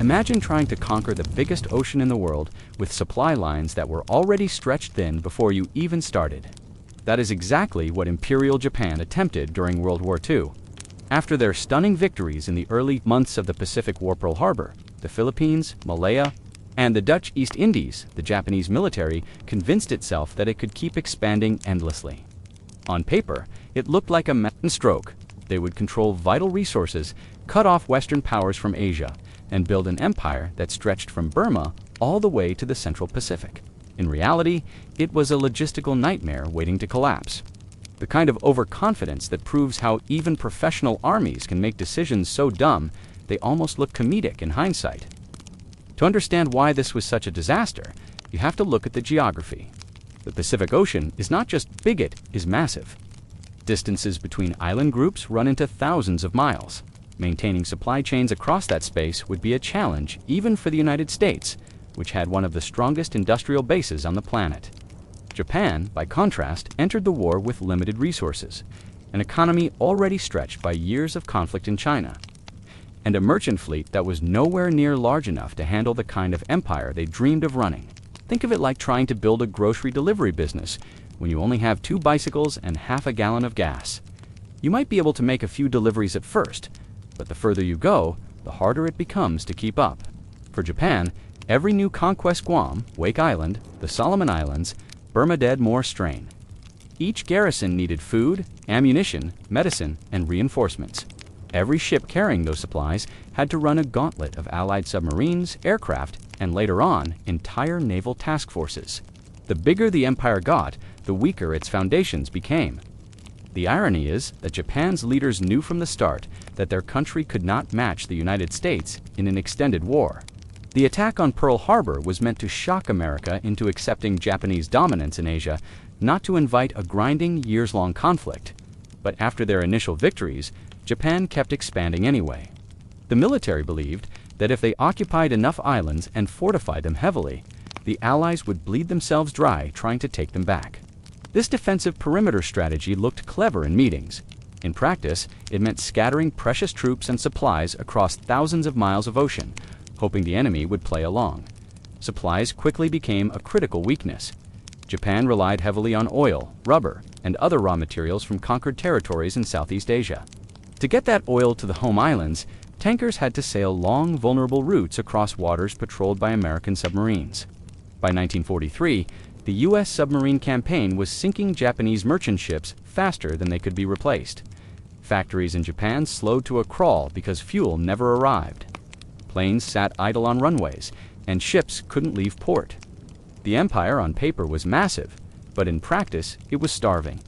Imagine trying to conquer the biggest ocean in the world with supply lines that were already stretched thin before you even started. That is exactly what Imperial Japan attempted during World War II. After their stunning victories in the early months of the Pacific War, Pearl Harbor, the Philippines, Malaya, and the Dutch East Indies, the Japanese military convinced itself that it could keep expanding endlessly. On paper, it looked like a mountain stroke. They would control vital resources, cut off Western powers from Asia, and build an empire that stretched from Burma all the way to the Central Pacific. In reality, it was a logistical nightmare waiting to collapse. The kind of overconfidence that proves how even professional armies can make decisions so dumb they almost look comedic in hindsight. To understand why this was such a disaster, you have to look at the geography. The Pacific Ocean is not just big, it is massive. Distances between island groups run into thousands of miles. Maintaining supply chains across that space would be a challenge even for the United States, which had one of the strongest industrial bases on the planet. Japan, by contrast, entered the war with limited resources, an economy already stretched by years of conflict in China, and a merchant fleet that was nowhere near large enough to handle the kind of empire they dreamed of running. Think of it like trying to build a grocery delivery business when you only have 2 bicycles and half a gallon of gas. You might be able to make a few deliveries at first, but the further you go, the harder it becomes to keep up. For Japan, every new conquest, Guam, Wake Island, the Solomon Islands, Burma, did more strain. Each garrison needed food, ammunition, medicine, and reinforcements. Every ship carrying those supplies had to run a gauntlet of Allied submarines, aircraft, and later on, entire naval task forces. The bigger the empire got, the weaker its foundations became. The irony is that Japan's leaders knew from the start that their country could not match the United States in an extended war. The attack on Pearl Harbor was meant to shock America into accepting Japanese dominance in Asia, not to invite a grinding, years-long conflict. But after their initial victories, Japan kept expanding anyway. The military believed that if they occupied enough islands and fortified them heavily, the Allies would bleed themselves dry trying to take them back. This defensive perimeter strategy looked clever in meetings. In practice, it meant scattering precious troops and supplies across thousands of miles of ocean, hoping the enemy would play along. Supplies quickly became a critical weakness. Japan relied heavily on oil, rubber, and other raw materials from conquered territories in Southeast Asia. To get that oil to the home islands, tankers had to sail long, vulnerable routes across waters patrolled by American submarines. By 1943, the U.S. submarine campaign was sinking Japanese merchant ships faster than they could be replaced. Factories in Japan slowed to a crawl because fuel never arrived. Planes sat idle on runways, and ships couldn't leave port. The empire on paper was massive, but in practice it was starving.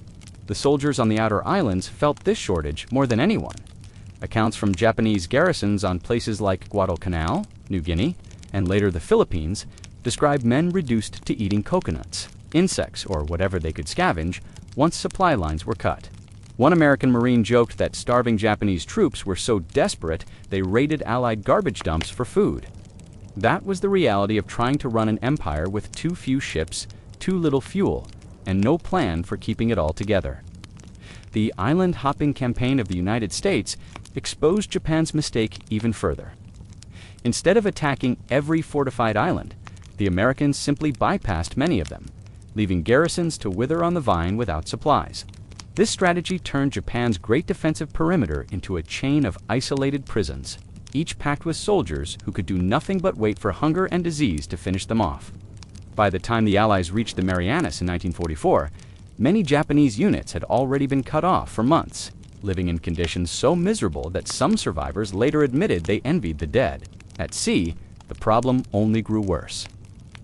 The soldiers on the outer islands felt this shortage more than anyone. Accounts from Japanese garrisons on places like Guadalcanal, New Guinea, and later the Philippines describe men reduced to eating coconuts, insects, or whatever they could scavenge once supply lines were cut. One American Marine joked that starving Japanese troops were so desperate they raided Allied garbage dumps for food. That was the reality of trying to run an empire with too few ships, too little fuel, and no plan for keeping it all together. The island-hopping campaign of the United States exposed Japan's mistake even further. Instead of attacking every fortified island, the Americans simply bypassed many of them, leaving garrisons to wither on the vine without supplies. This strategy turned Japan's great defensive perimeter into a chain of isolated prisons, each packed with soldiers who could do nothing but wait for hunger and disease to finish them off. By the time the Allies reached the Marianas in 1944, many Japanese units had already been cut off for months, living in conditions so miserable that some survivors later admitted they envied the dead. At sea, the problem only grew worse.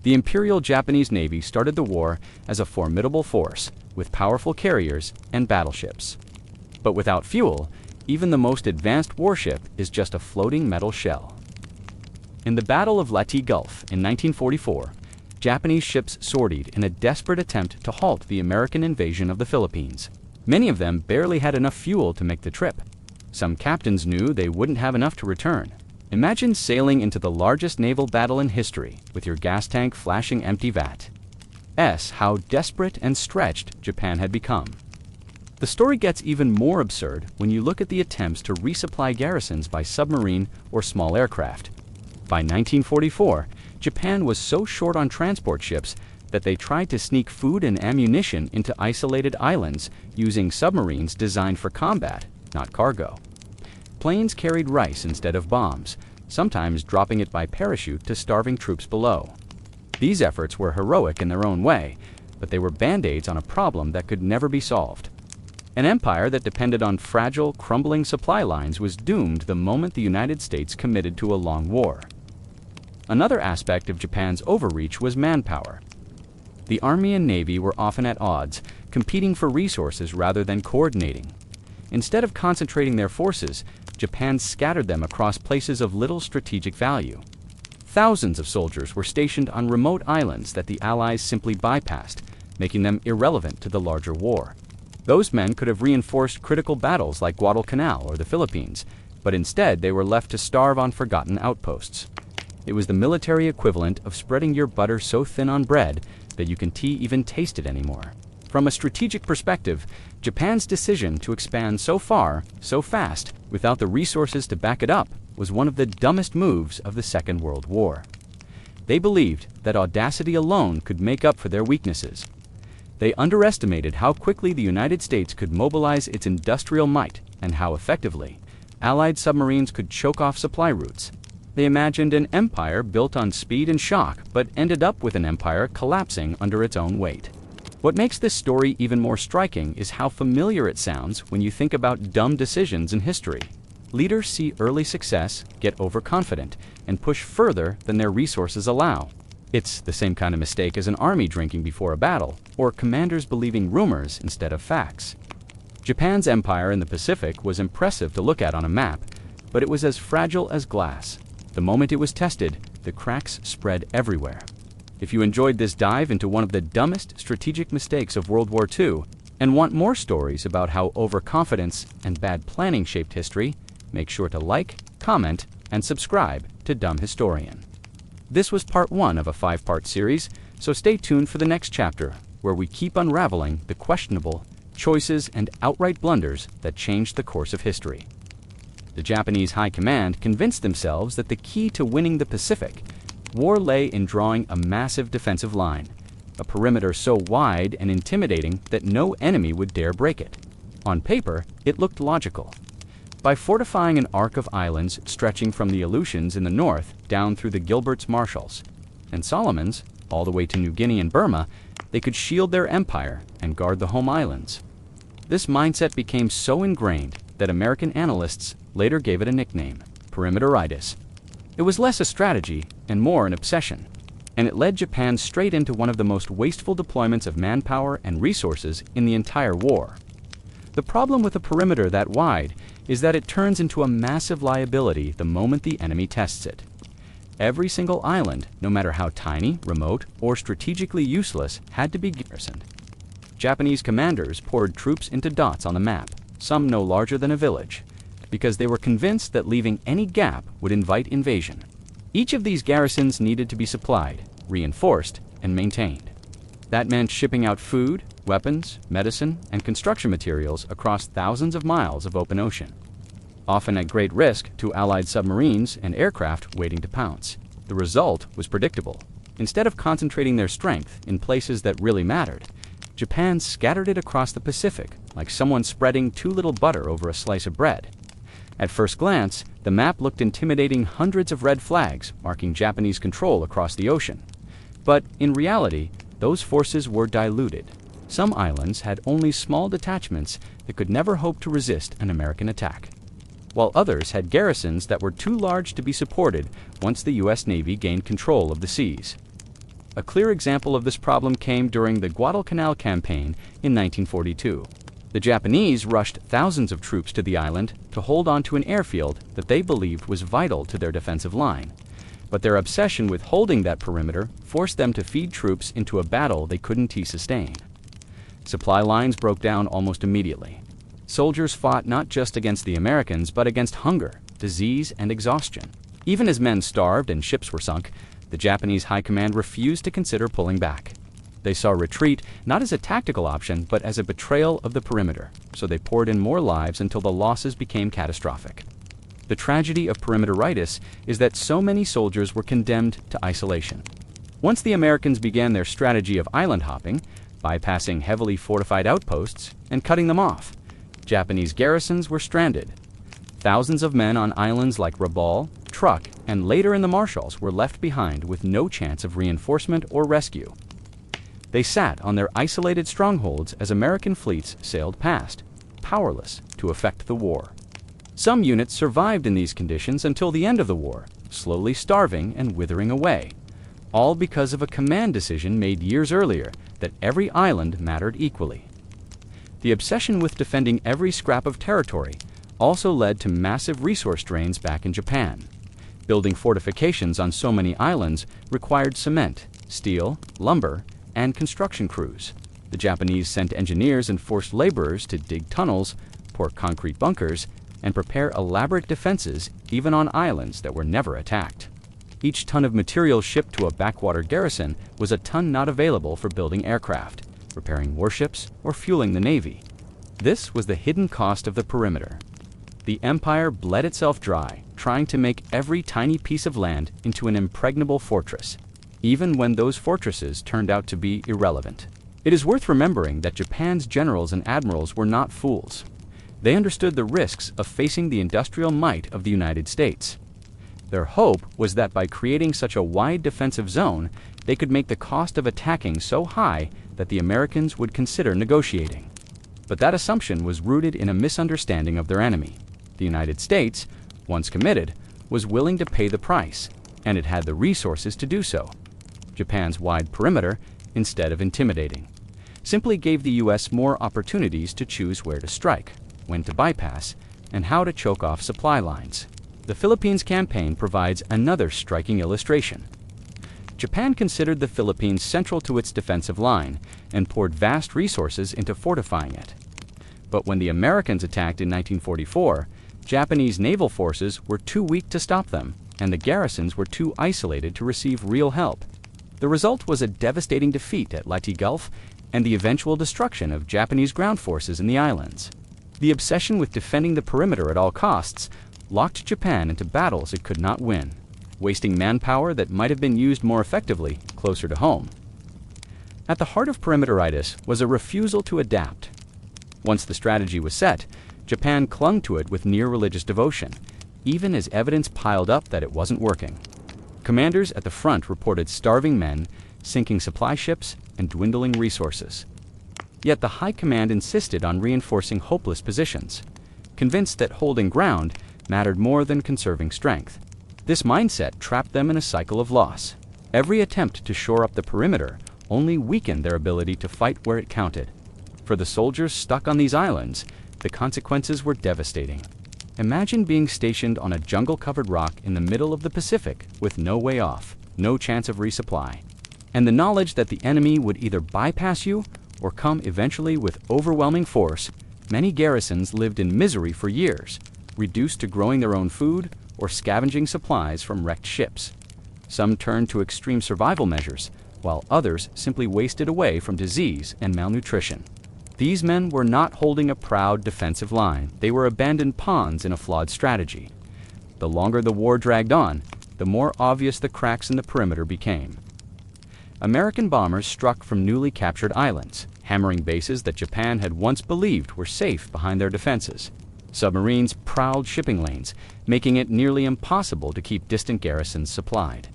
The Imperial Japanese Navy started the war as a formidable force with powerful carriers and battleships. But without fuel, even the most advanced warship is just a floating metal shell. In the Battle of Leyte Gulf in 1944, Japanese ships sortied in a desperate attempt to halt the American invasion of the Philippines. Many of them barely had enough fuel to make the trip. Some captains knew they wouldn't have enough to return. Imagine sailing into the largest naval battle in history with your gas tank flashing empty vat. How desperate and stretched Japan had become. The story gets even more absurd when you look at the attempts to resupply garrisons by submarine or small aircraft. By 1944, Japan was so short on transport ships that they tried to sneak food and ammunition into isolated islands using submarines designed for combat, not cargo. Planes carried rice instead of bombs, sometimes dropping it by parachute to starving troops below. These efforts were heroic in their own way, but they were band-aids on a problem that could never be solved. An empire that depended on fragile, crumbling supply lines was doomed the moment the United States committed to a long war. Another aspect of Japan's overreach was manpower. The Army and Navy were often at odds, competing for resources rather than coordinating. Instead of concentrating their forces, Japan scattered them across places of little strategic value. Thousands of soldiers were stationed on remote islands that the Allies simply bypassed, making them irrelevant to the larger war. Those men could have reinforced critical battles like Guadalcanal or the Philippines, but instead they were left to starve on forgotten outposts. It was the military equivalent of spreading your butter so thin on bread that you can't even taste it anymore. From a strategic perspective, Japan's decision to expand so far, so fast, without the resources to back it up, was one of the dumbest moves of the Second World War. They believed that audacity alone could make up for their weaknesses. They underestimated how quickly the United States could mobilize its industrial might and how effectively Allied submarines could choke off supply routes. They imagined an empire built on speed and shock, but ended up with an empire collapsing under its own weight. What makes this story even more striking is how familiar it sounds when you think about dumb decisions in history. Leaders see early success, get overconfident, and push further than their resources allow. It's the same kind of mistake as an army drinking before a battle, or commanders believing rumors instead of facts. Japan's empire in the Pacific was impressive to look at on a map, but it was as fragile as glass. The moment it was tested, the cracks spread everywhere. If you enjoyed this dive into one of the dumbest strategic mistakes of World War II and want more stories about how overconfidence and bad planning shaped history, make sure to like, comment, and subscribe to Dumb Historian. This was part 1 of a 5-part series, so stay tuned for the next chapter, where we keep unraveling the questionable choices and outright blunders that changed the course of history. The Japanese High Command convinced themselves that the key to winning the Pacific war lay in drawing a massive defensive line, a perimeter so wide and intimidating that no enemy would dare break it. On paper, it looked logical. By fortifying an arc of islands stretching from the Aleutians in the north down through the Gilbert's Marshalls and Solomons, all the way to New Guinea and Burma, they could shield their empire and guard the home islands. This mindset became so ingrained that American analysts later gave it a nickname, perimeteritis. It was less a strategy and more an obsession, and it led Japan straight into one of the most wasteful deployments of manpower and resources in the entire war. The problem with a perimeter that wide is that it turns into a massive liability the moment the enemy tests it. Every single island, no matter how tiny, remote, or strategically useless, had to be garrisoned. Japanese commanders poured troops into dots on the map, some no larger than a village, because they were convinced that leaving any gap would invite invasion. Each of these garrisons needed to be supplied, reinforced, and maintained. That meant shipping out food, weapons, medicine, and construction materials across thousands of miles of open ocean, often at great risk to Allied submarines and aircraft waiting to pounce. The result was predictable. Instead of concentrating their strength in places that really mattered, Japan scattered it across the Pacific like someone spreading too little butter over a slice of bread. At first glance, the map looked intimidating, hundreds of red flags marking Japanese control across the ocean. But in reality, those forces were diluted. Some islands had only small detachments that could never hope to resist an American attack, while others had garrisons that were too large to be supported once the U.S. Navy gained control of the seas. A clear example of this problem came during the Guadalcanal campaign in 1942. The Japanese rushed thousands of troops to the island to hold on to an airfield that they believed was vital to their defensive line. But their obsession with holding that perimeter forced them to feed troops into a battle they couldn't sustain. Supply lines broke down almost immediately. Soldiers fought not just against the Americans, but against hunger, disease, and exhaustion. Even as men starved and ships were sunk, the Japanese High Command refused to consider pulling back. They saw retreat not as a tactical option, but as a betrayal of the perimeter, so they poured in more lives until the losses became catastrophic. The tragedy of perimeteritis is that so many soldiers were condemned to isolation. Once the Americans began their strategy of island hopping, bypassing heavily fortified outposts and cutting them off, Japanese garrisons were stranded. Thousands of men on islands like Rabaul, Truk, and later in the Marshalls were left behind with no chance of reinforcement or rescue. They sat on their isolated strongholds as American fleets sailed past, powerless to effect the war. Some units survived in these conditions until the end of the war, slowly starving and withering away, all because of a command decision made years earlier that every island mattered equally. The obsession with defending every scrap of territory also led to massive resource drains back in Japan. Building fortifications on so many islands required cement, steel, lumber, and construction crews. The Japanese sent engineers and forced laborers to dig tunnels, pour concrete bunkers, and prepare elaborate defenses even on islands that were never attacked. Each ton of material shipped to a backwater garrison was a ton not available for building aircraft, repairing warships, or fueling the navy. This was the hidden cost of the perimeter. The empire bled itself dry, trying to make every tiny piece of land into an impregnable fortress, even when those fortresses turned out to be irrelevant. It is worth remembering that Japan's generals and admirals were not fools. They understood the risks of facing the industrial might of the United States. Their hope was that by creating such a wide defensive zone, they could make the cost of attacking so high that the Americans would consider negotiating. But that assumption was rooted in a misunderstanding of their enemy. The United States, once committed, was willing to pay the price, and it had the resources to do so. Japan's wide perimeter, instead of intimidating, simply gave the U.S. more opportunities to choose where to strike, when to bypass, and how to choke off supply lines. The Philippines campaign provides another striking illustration. Japan considered the Philippines central to its defensive line and poured vast resources into fortifying it. But when the Americans attacked in 1944, Japanese naval forces were too weak to stop them, and the garrisons were too isolated to receive real help. The result was a devastating defeat at Leyte Gulf and the eventual destruction of Japanese ground forces in the islands. The obsession with defending the perimeter at all costs locked Japan into battles it could not win, wasting manpower that might have been used more effectively closer to home. At the heart of perimeteritis was a refusal to adapt. Once the strategy was set, Japan clung to it with near religious devotion, even as evidence piled up that it wasn't working. Commanders at the front reported starving men, sinking supply ships, and dwindling resources. Yet the high command insisted on reinforcing hopeless positions, convinced that holding ground mattered more than conserving strength. This mindset trapped them in a cycle of loss. Every attempt to shore up the perimeter only weakened their ability to fight where it counted. For the soldiers stuck on these islands, the consequences were devastating. Imagine being stationed on a jungle-covered rock in the middle of the Pacific with no way off, no chance of resupply, and the knowledge that the enemy would either bypass you or come eventually with overwhelming force. Many garrisons lived in misery for years, reduced to growing their own food or scavenging supplies from wrecked ships. Some turned to extreme survival measures, while others simply wasted away from disease and malnutrition. These men were not holding a proud defensive line. They were abandoned pawns in a flawed strategy. The longer the war dragged on, the more obvious the cracks in the perimeter became. American bombers struck from newly captured islands, hammering bases that Japan had once believed were safe behind their defenses. Submarines prowled shipping lanes, making it nearly impossible to keep distant garrisons supplied.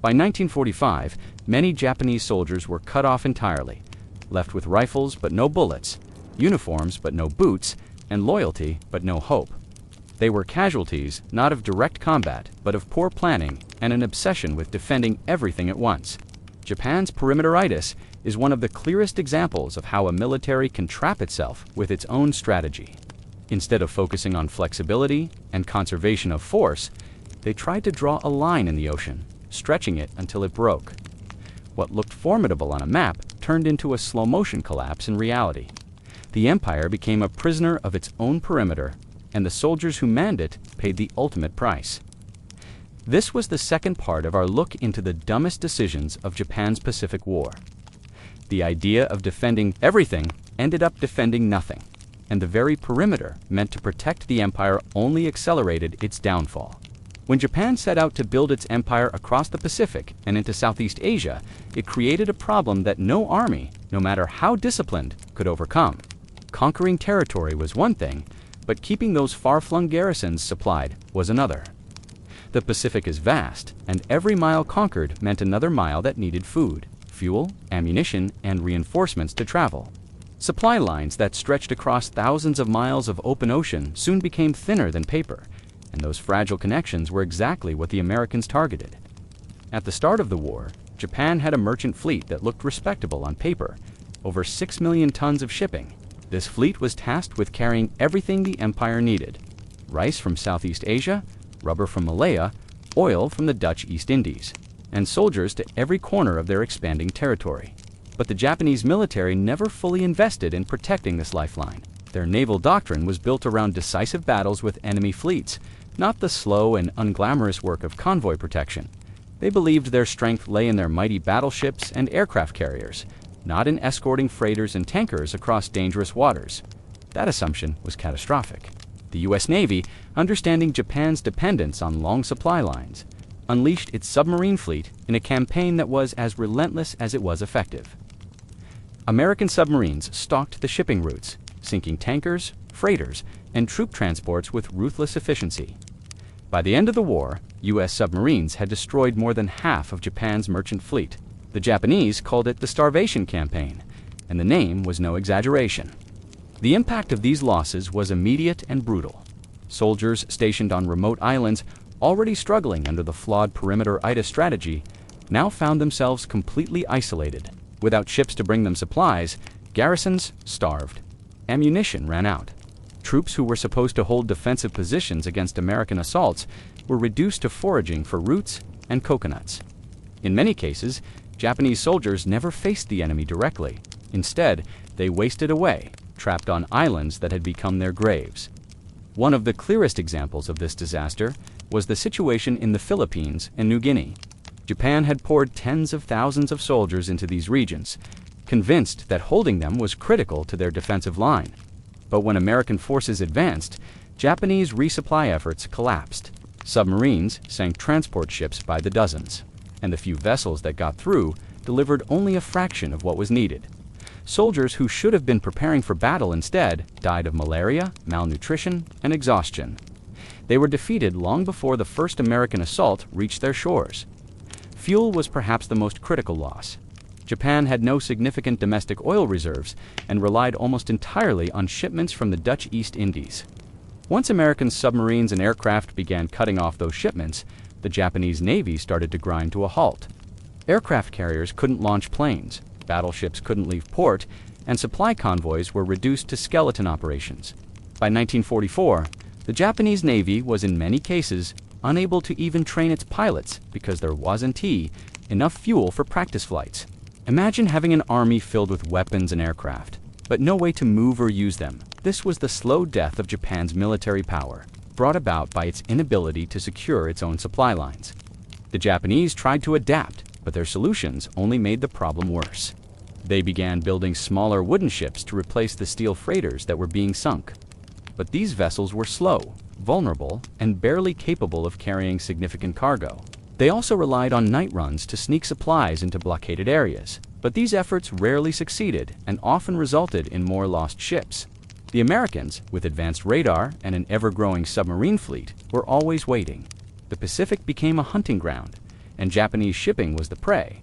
By 1945, many Japanese soldiers were cut off entirely, left with rifles but no bullets, uniforms but no boots, and loyalty but no hope. They were casualties not of direct combat, but of poor planning and an obsession with defending everything at once. Japan's perimeteritis is one of the clearest examples of how a military can trap itself with its own strategy. Instead of focusing on flexibility and conservation of force, they tried to draw a line in the ocean, stretching it until it broke. What looked formidable on a map turned into a slow-motion collapse in reality. The empire became a prisoner of its own perimeter, and the soldiers who manned it paid the ultimate price. This was the second part of our look into the dumbest decisions of Japan's Pacific War. The idea of defending everything ended up defending nothing. and the very perimeter meant to protect the empire only accelerated its downfall. When Japan set out to build its empire across the Pacific and into Southeast Asia, it created a problem that no army, no matter how disciplined, could overcome. Conquering territory was one thing, but keeping those far-flung garrisons supplied was another. The Pacific is vast, and every mile conquered meant another mile that needed food, fuel, ammunition, and reinforcements to travel. Supply lines that stretched across thousands of miles of open ocean soon became thinner than paper, and those fragile connections were exactly what the Americans targeted. At the start of the war, Japan had a merchant fleet that looked respectable on paper, over 6 million tons of shipping. This fleet was tasked with carrying everything the empire needed: rice from Southeast Asia, rubber from Malaya, oil from the Dutch East Indies, and soldiers to every corner of their expanding territory. But the Japanese military never fully invested in protecting this lifeline. Their naval doctrine was built around decisive battles with enemy fleets, not the slow and unglamorous work of convoy protection. They believed their strength lay in their mighty battleships and aircraft carriers, not in escorting freighters and tankers across dangerous waters. That assumption was catastrophic. The U.S. Navy, understanding Japan's dependence on long supply lines, unleashed its submarine fleet in a campaign that was as relentless as it was effective. American submarines stalked the shipping routes, sinking tankers, freighters, and troop transports with ruthless efficiency. By the end of the war, U.S. submarines had destroyed more than half of Japan's merchant fleet. The Japanese called it the Starvation Campaign, and the name was no exaggeration. The impact of these losses was immediate and brutal. Soldiers stationed on remote islands, already struggling under the flawed perimeter-ita strategy, now found themselves completely isolated. Without ships to bring them supplies, garrisons starved. Ammunition ran out. Troops who were supposed to hold defensive positions against American assaults were reduced to foraging for roots and coconuts. In many cases, Japanese soldiers never faced the enemy directly. Instead, they wasted away, trapped on islands that had become their graves. One of the clearest examples of this disaster was the situation in the Philippines and New Guinea. Japan had poured tens of thousands of soldiers into these regions, convinced that holding them was critical to their defensive line. But when American forces advanced, Japanese resupply efforts collapsed. Submarines sank transport ships by the dozens, and the few vessels that got through delivered only a fraction of what was needed. Soldiers who should have been preparing for battle instead died of malaria, malnutrition, and exhaustion. They were defeated long before the first American assault reached their shores. Fuel was perhaps the most critical loss. Japan had no significant domestic oil reserves and relied almost entirely on shipments from the Dutch East Indies. Once American submarines and aircraft began cutting off those shipments, the Japanese Navy started to grind to a halt. Aircraft carriers couldn't launch planes, battleships couldn't leave port, and supply convoys were reduced to skeleton operations. By 1944, the Japanese Navy was in many cases unable to even train its pilots because there wasn't enough fuel for practice flights. Imagine having an army filled with weapons and aircraft, but no way to move or use them. This was the slow death of Japan's military power, brought about by its inability to secure its own supply lines. The Japanese tried to adapt, but their solutions only made the problem worse. They began building smaller wooden ships to replace the steel freighters that were being sunk. But these vessels were slow, vulnerable, and barely capable of carrying significant cargo. They also relied on night runs to sneak supplies into blockaded areas, but these efforts rarely succeeded and often resulted in more lost ships. The Americans, with advanced radar and an ever-growing submarine fleet, were always waiting. The Pacific became a hunting ground, and Japanese shipping was the prey.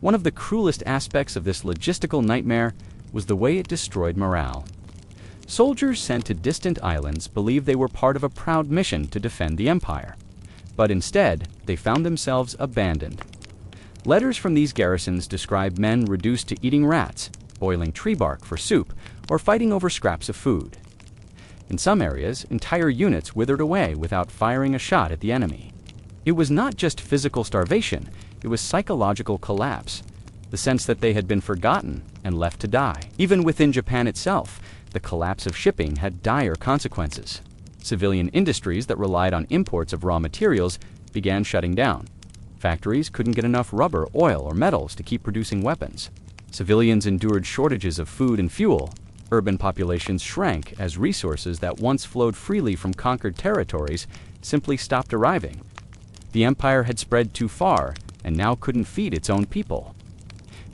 One of the cruelest aspects of this logistical nightmare was the way it destroyed morale. Soldiers sent to distant islands believed they were part of a proud mission to defend the empire. But instead, they found themselves abandoned. Letters from these garrisons describe men reduced to eating rats, boiling tree bark for soup, or fighting over scraps of food. In some areas, entire units withered away without firing a shot at the enemy. It was not just physical starvation, it was psychological collapse, the sense that they had been forgotten and left to die. Even within Japan itself, the collapse of shipping had dire consequences. Civilian industries that relied on imports of raw materials began shutting down. Factories couldn't get enough rubber, oil, or metals to keep producing weapons. Civilians endured shortages of food and fuel, Urban populations shrank as resources that once flowed freely from conquered territories simply stopped arriving. The empire had spread too far and now couldn't feed its own people.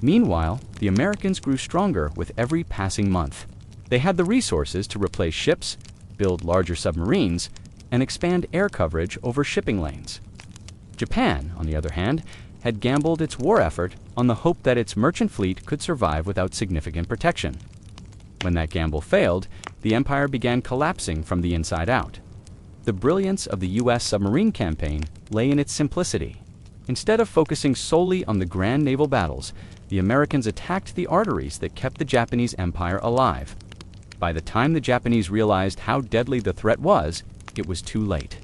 Meanwhile, the Americans grew stronger with every passing month. They had the resources to replace ships, build larger submarines, and expand air coverage over shipping lanes. Japan, on the other hand, had gambled its war effort on the hope that its merchant fleet could survive without significant protection. When that gamble failed, the empire began collapsing from the inside out. The brilliance of the U.S. submarine campaign lay in its simplicity. Instead of focusing solely on the grand naval battles, the Americans attacked the arteries that kept the Japanese empire alive. By the time the Japanese realized how deadly the threat was, it was too late.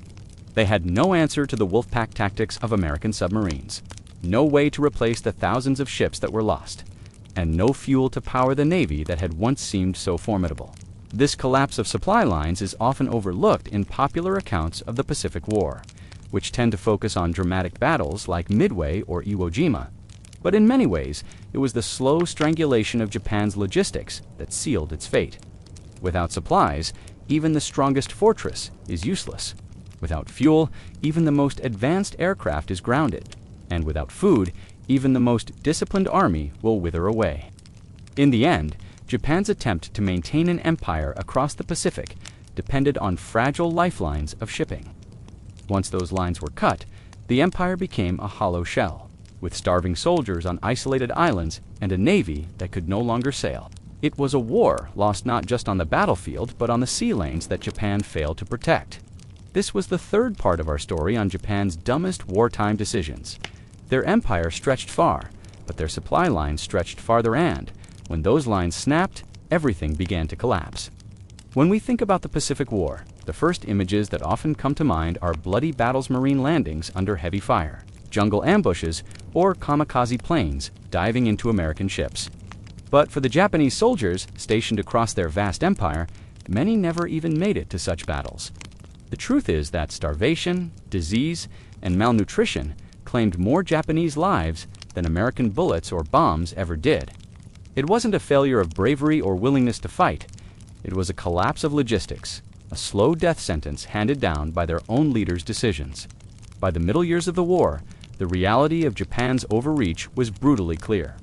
They had no answer to the wolfpack tactics of American submarines, no way to replace the thousands of ships that were lost, and no fuel to power the Navy that had once seemed so formidable. This collapse of supply lines is often overlooked in popular accounts of the Pacific War, which tend to focus on dramatic battles like Midway or Iwo Jima. But in many ways, it was the slow strangulation of Japan's logistics that sealed its fate. Without supplies, even the strongest fortress is useless. Without fuel, even the most advanced aircraft is grounded. And without food, even the most disciplined army will wither away. In the end, Japan's attempt to maintain an empire across the Pacific depended on fragile lifelines of shipping. Once those lines were cut, the empire became a hollow shell, with starving soldiers on isolated islands and a navy that could no longer sail. It was a war lost not just on the battlefield, but on the sea lanes that Japan failed to protect. This was the third part of our story on Japan's dumbest wartime decisions. Their empire stretched far, but their supply lines stretched farther, and when those lines snapped, everything began to collapse. When we think about the Pacific War, the first images that often come to mind are bloody battlesmarine landings under heavy fire, jungle ambushes, or kamikaze planes diving into American ships. But for the Japanese soldiers stationed across their vast empire, many never even made it to such battles. The truth is that starvation, disease, and malnutrition claimed more Japanese lives than American bullets or bombs ever did. It wasn't a failure of bravery or willingness to fight. It was a collapse of logistics, a slow death sentence handed down by their own leaders' decisions. By the middle years of the war, the reality of Japan's overreach was brutally clear.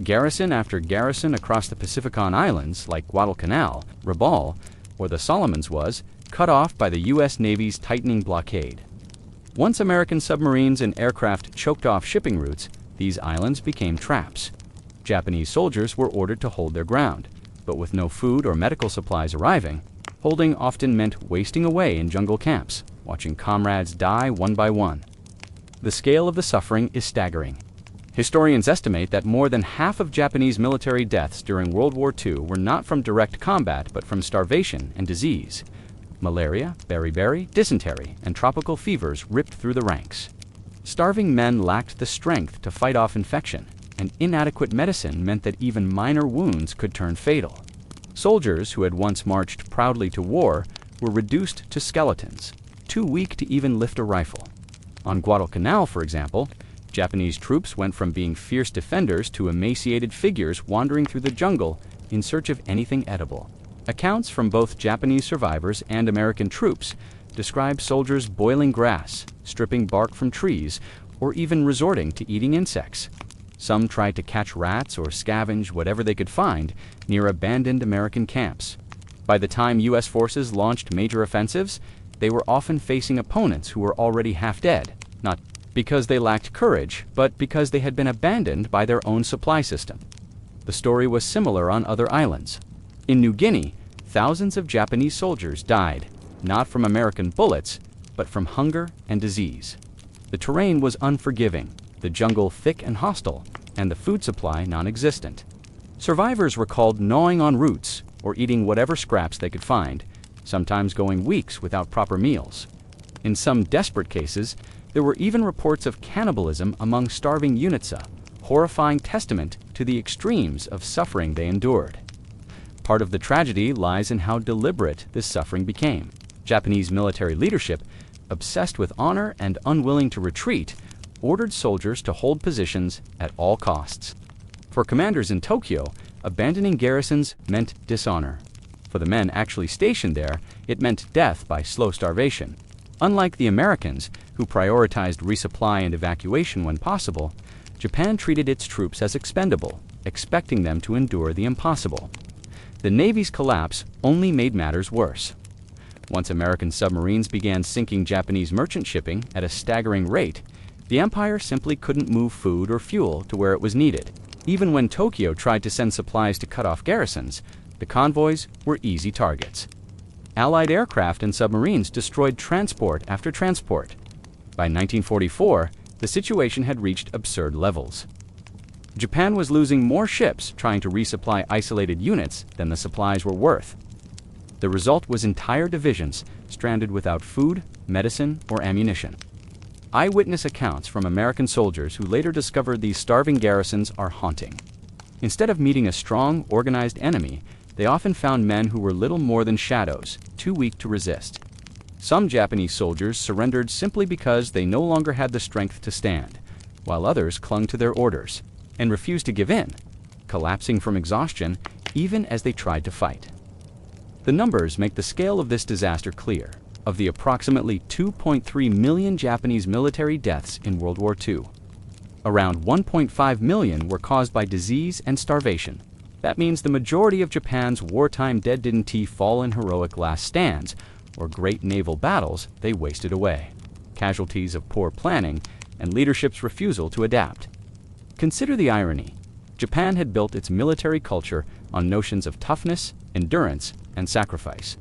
Garrison after garrison across the Pacific Islands, like Guadalcanal, Rabaul, or the Solomons, was cut off by the U.S. Navy's tightening blockade. Once American submarines and aircraft choked off shipping routes, these islands became traps. Japanese soldiers were ordered to hold their ground, but with no food or medical supplies arriving, holding often meant wasting away in jungle camps, watching comrades die one by one. The scale of the suffering is staggering. Historians estimate that more than half of Japanese military deaths during World War II were not from direct combat but from starvation and disease. Malaria, beriberi, dysentery, and tropical fevers ripped through the ranks. Starving men lacked the strength to fight off infection, and inadequate medicine meant that even minor wounds could turn fatal. Soldiers who had once marched proudly to war were reduced to skeletons, too weak to even lift a rifle. On Guadalcanal, for example, Japanese troops went from being fierce defenders to emaciated figures wandering through the jungle in search of anything edible. Accounts from both Japanese survivors and American troops describe soldiers boiling grass, stripping bark from trees, or even resorting to eating insects. Some tried to catch rats or scavenge whatever they could find near abandoned American camps. By the time U.S. forces launched major offensives, they were often facing opponents who were already half dead, not because they lacked courage, but because they had been abandoned by their own supply system. The story was similar on other islands. In New Guinea, thousands of Japanese soldiers died, not from American bullets, but from hunger and disease. The terrain was unforgiving, the jungle thick and hostile, and the food supply non-existent. Survivors were called gnawing on roots or eating whatever scraps they could find, sometimes going weeks without proper meals. In some desperate cases, there were even reports of cannibalism among starving UNITSA, horrifying testament to the extremes of suffering they endured. Part of the tragedy lies in how deliberate this suffering became. Japanese military leadership, obsessed with honor and unwilling to retreat, ordered soldiers to hold positions at all costs. For commanders in Tokyo, abandoning garrisons meant dishonor. For the men actually stationed there, it meant death by slow starvation. Unlike the Americans, who prioritized resupply and evacuation when possible, Japan treated its troops as expendable, expecting them to endure the impossible. The Navy's collapse only made matters worse. Once American submarines began sinking Japanese merchant shipping at a staggering rate, the empire simply couldn't move food or fuel to where it was needed. Even when Tokyo tried to send supplies to cut off garrisons, the convoys were easy targets. Allied aircraft and submarines destroyed transport after transport. By 1944, the situation had reached absurd levels. Japan was losing more ships trying to resupply isolated units than the supplies were worth. The result was entire divisions stranded without food, medicine, or ammunition. Eyewitness accounts from American soldiers who later discovered these starving garrisons are haunting. Instead of meeting a strong, organized enemy, they often found men who were little more than shadows, too weak to resist. Some Japanese soldiers surrendered simply because they no longer had the strength to stand, while others clung to their orders and refused to give in, collapsing from exhaustion even as they tried to fight. The numbers make the scale of this disaster clear. Of the approximately 2.3 million Japanese military deaths in World War II, around 1.5 million were caused by disease and starvation. That means the majority of Japan's wartime dead didn't fall in heroic last stands or great naval battles they wasted away, casualties of poor planning and leadership's refusal to adapt. Consider the irony. Japan had built its military culture on notions of toughness, endurance, and sacrifice.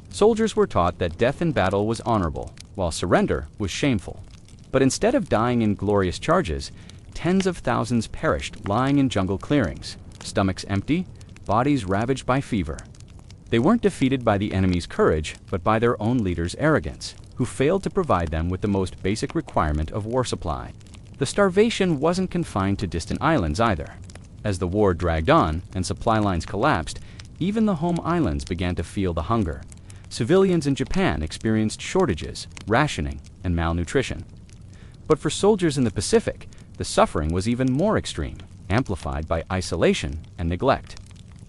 Soldiers were taught that death in battle was honorable, while surrender was shameful. But instead of dying in glorious charges, tens of thousands perished lying in jungle clearings, stomachs empty, bodies ravaged by fever. They weren't defeated by the enemy's courage, but by their own leaders' arrogance, who failed to provide them with the most basic requirement of war supply. The starvation wasn't confined to distant islands either. As the war dragged on and supply lines collapsed, even the home islands began to feel the hunger. Civilians in Japan experienced shortages, rationing, and malnutrition. But for soldiers in the Pacific, the suffering was even more extreme, amplified by isolation and neglect.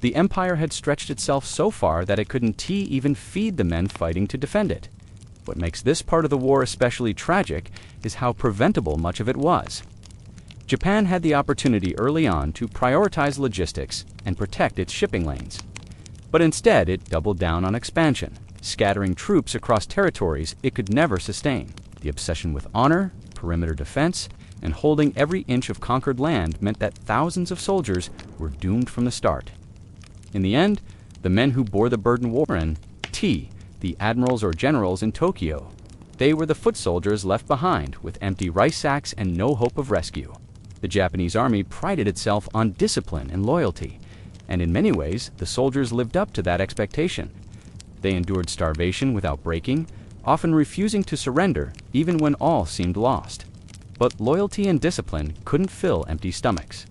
The empire had stretched itself so far that it couldn't even feed the men fighting to defend it. What makes this part of the war especially tragic is how preventable much of it was. Japan had the opportunity early on to prioritize logistics and protect its shipping lanes. But instead, it doubled down on expansion, scattering troops across territories it could never sustain. The obsession with honor, perimeter defense, and holding every inch of conquered land meant that thousands of soldiers were doomed from the start. In the end, the men who bore the burden were the admirals or generals in Tokyo. They were the foot soldiers left behind with empty rice sacks and no hope of rescue. The Japanese army prided itself on discipline and loyalty, and in many ways, the soldiers lived up to that expectation. They endured starvation without breaking, often refusing to surrender even when all seemed lost. But loyalty and discipline couldn't fill empty stomachs.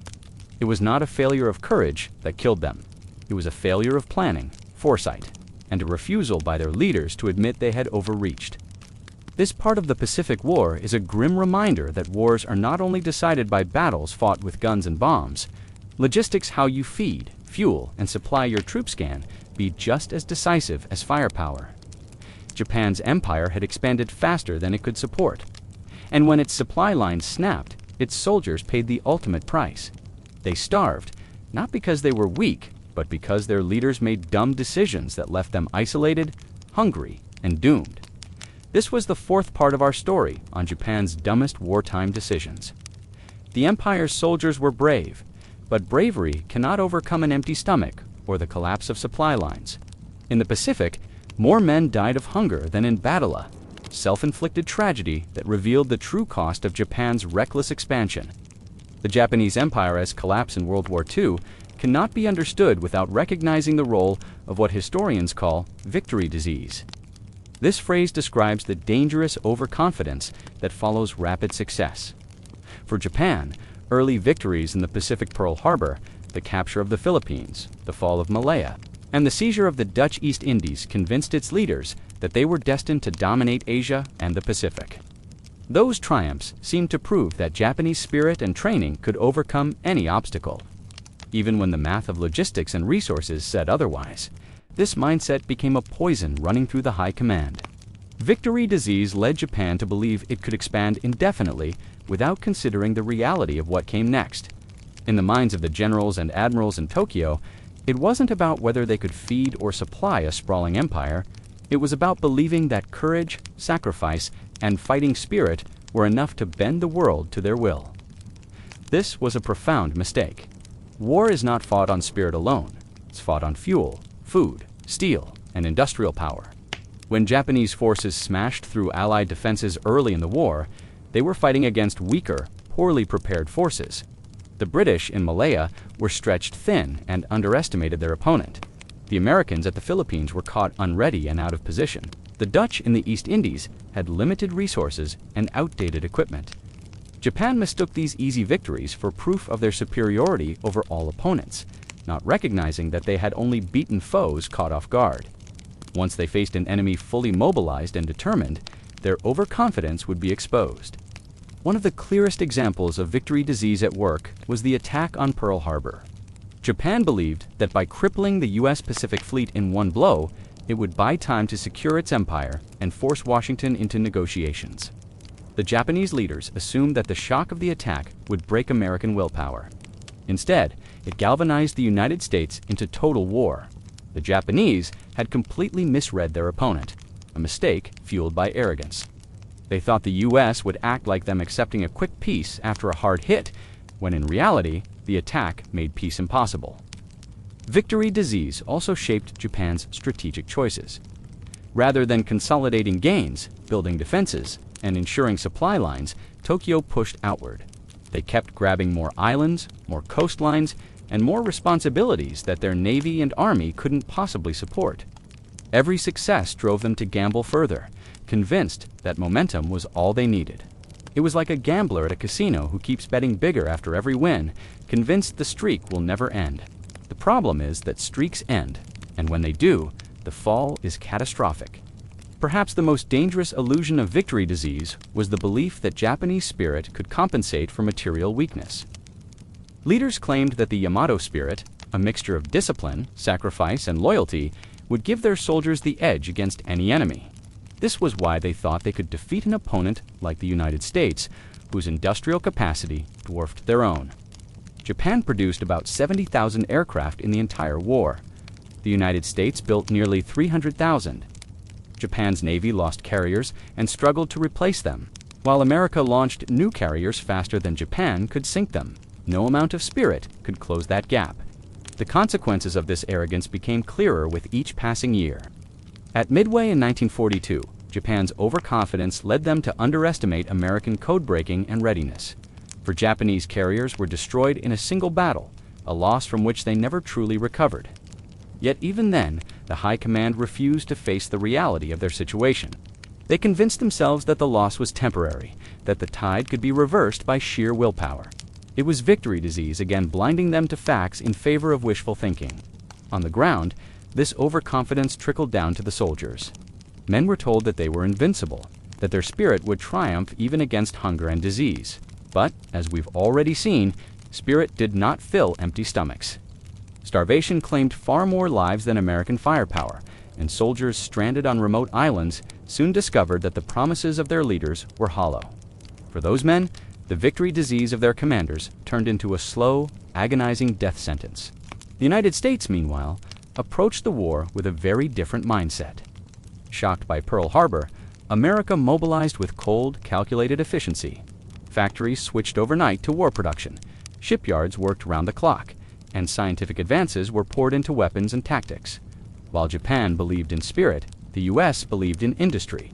It was not a failure of courage that killed them. It was a failure of planning, foresight, and a refusal by their leaders to admit they had overreached. This part of the Pacific War is a grim reminder that wars are not only decided by battles fought with guns and bombs. Logistics, how you feed, fuel, and supply your troops can be just as decisive as firepower. Japan's empire had expanded faster than it could support. And when its supply lines snapped, its soldiers paid the ultimate price. They starved, not because they were weak, but because their leaders made dumb decisions that left them isolated, hungry, and doomed. This was the fourth part of our story on Japan's dumbest wartime decisions. The empire's soldiers were brave, but bravery cannot overcome an empty stomach or the collapse of supply lines. In the Pacific, more men died of hunger than in battle, a self-inflicted tragedy that revealed the true cost of Japan's reckless expansion. The Japanese Empire's collapse in World War II cannot be understood without recognizing the role of what historians call victory disease. This phrase describes the dangerous overconfidence that follows rapid success. For Japan, early victories in the Pacific Pearl Harbor, the capture of the Philippines, the fall of Malaya, and the seizure of the Dutch East Indies convinced its leaders that they were destined to dominate Asia and the Pacific. Those triumphs seemed to prove that Japanese spirit and training could overcome any obstacle. even when the math of logistics and resources said otherwise. This mindset became a poison running through the high command. Victory disease led Japan to believe it could expand indefinitely without considering the reality of what came next. In the minds of the generals and admirals in Tokyo, it wasn't about whether they could feed or supply a sprawling empire. It was about believing that courage, sacrifice, and fighting spirit were enough to bend the world to their will. This was a profound mistake. War is not fought on spirit alone. It's fought on fuel, food, steel, and industrial power. When Japanese forces smashed through Allied defenses early in the war, they were fighting against weaker, poorly prepared forces. The British in Malaya were stretched thin and underestimated their opponent. The Americans at the Philippines were caught unready and out of position. The Dutch in the East Indies had limited resources and outdated equipment. Japan mistook these easy victories for proof of their superiority over all opponents, not recognizing that they had only beaten foes caught off guard. Once they faced an enemy fully mobilized and determined, their overconfidence would be exposed. One of the clearest examples of victory disease at work was the attack on Pearl Harbor. Japan believed that by crippling the U.S. Pacific Fleet in one blow, it would buy time to secure its empire and force Washington into negotiations. The Japanese leaders assumed that the shock of the attack would break American willpower. Instead, it galvanized the United States into total war. The Japanese had completely misread their opponent, a mistake fueled by arrogance. They thought the U.S. would act like them accepting a quick peace after a hard hit, when in reality, the attack made peace impossible. Victory disease also shaped Japan's strategic choices. Rather than consolidating gains, building defenses, and ensuring supply lines, Tokyo pushed outward. They kept grabbing more islands, more coastlines, and more responsibilities that their navy and army couldn't possibly support. Every success drove them to gamble further, convinced that momentum was all they needed. It was like a gambler at a casino who keeps betting bigger after every win, convinced the streak will never end. The problem is that streaks end, and when they do, the fall is catastrophic. Perhaps the most dangerous illusion of victory disease was the belief that Japanese spirit could compensate for material weakness. Leaders claimed that the Yamato spirit, a mixture of discipline, sacrifice, and loyalty, would give their soldiers the edge against any enemy. This was why they thought they could defeat an opponent like the United States, whose industrial capacity dwarfed their own. Japan produced about 70,000 aircraft in the entire war. The United States built nearly 300,000. Japan's Navy lost carriers and struggled to replace them, while America launched new carriers faster than Japan could sink them. No amount of spirit could close that gap. The consequences of this arrogance became clearer with each passing year. At Midway in 1942, Japan's overconfidence led them to underestimate American code-breaking and readiness. For Japanese carriers were destroyed in a single battle, a loss from which they never truly recovered. Yet even then, the High Command refused to face the reality of their situation. They convinced themselves that the loss was temporary, that the tide could be reversed by sheer willpower. It was victory disease again blinding them to facts in favor of wishful thinking. On the ground, this overconfidence trickled down to the soldiers. Men were told that they were invincible, that their spirit would triumph even against hunger and disease. But, as we've already seen, spirit did not fill empty stomachs. Starvation claimed far more lives than American firepower, and soldiers stranded on remote islands soon discovered that the promises of their leaders were hollow. For those men, the victory disease of their commanders turned into a slow, agonizing death sentence. The United States, meanwhile, approached the war with a very different mindset. Shocked by Pearl Harbor, America mobilized with cold, calculated efficiency. Factories switched overnight to war production, shipyards worked round the clock, and scientific advances were poured into weapons and tactics. While Japan believed in spirit, the U.S. believed in industry.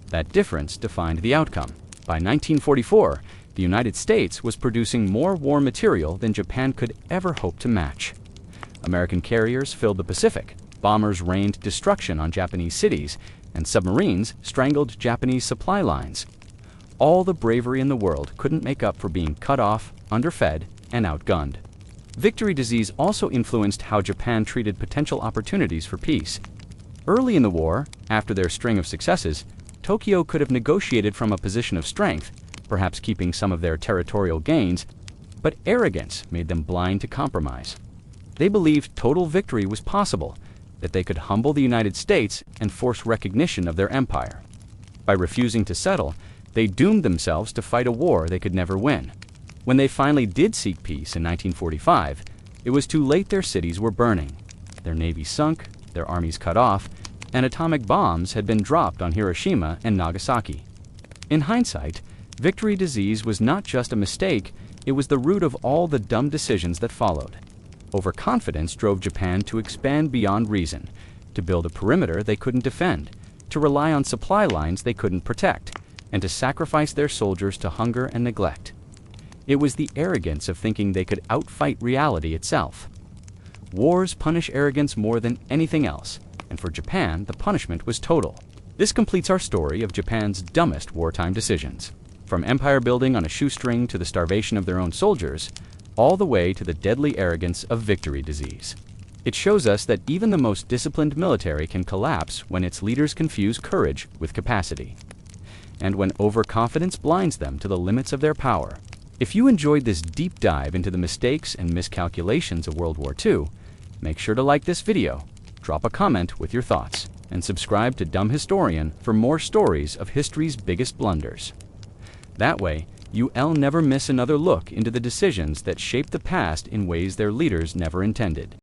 That difference defined the outcome. By 1944, the United States was producing more war material than Japan could ever hope to match. American carriers filled the Pacific, bombers rained destruction on Japanese cities, and submarines strangled Japanese supply lines. All the bravery in the world couldn't make up for being cut off, underfed, and outgunned. Victory disease also influenced how Japan treated potential opportunities for peace. Early in the war, after their string of successes, Tokyo could have negotiated from a position of strength, perhaps keeping some of their territorial gains, but arrogance made them blind to compromise. They believed total victory was possible, that they could humble the United States and force recognition of their empire. By refusing to settle, they doomed themselves to fight a war they could never win. When they finally did seek peace in 1945, it was too late. Their cities were burning, their navy sunk, their armies cut off, and atomic bombs had been dropped on Hiroshima and Nagasaki. In hindsight, victory disease was not just a mistake, it was the root of all the dumb decisions that followed. Overconfidence drove Japan to expand beyond reason, to build a perimeter they couldn't defend, to rely on supply lines they couldn't protect, and to sacrifice their soldiers to hunger and neglect. It was the arrogance of thinking they could outfight reality itself. Wars punish arrogance more than anything else, and for Japan, the punishment was total. This completes our story of Japan's dumbest wartime decisions. From empire building on a shoestring to the starvation of their own soldiers, all the way to the deadly arrogance of victory disease. It shows us that even the most disciplined military can collapse when its leaders confuse courage with capacity, and when overconfidence blinds them to the limits of their power. If you enjoyed this deep dive into the mistakes and miscalculations of World War II, make sure to like this video, drop a comment with your thoughts, and subscribe to Dumb Historian for more stories of history's biggest blunders. That way, you'll never miss another look into the decisions that shaped the past in ways their leaders never intended.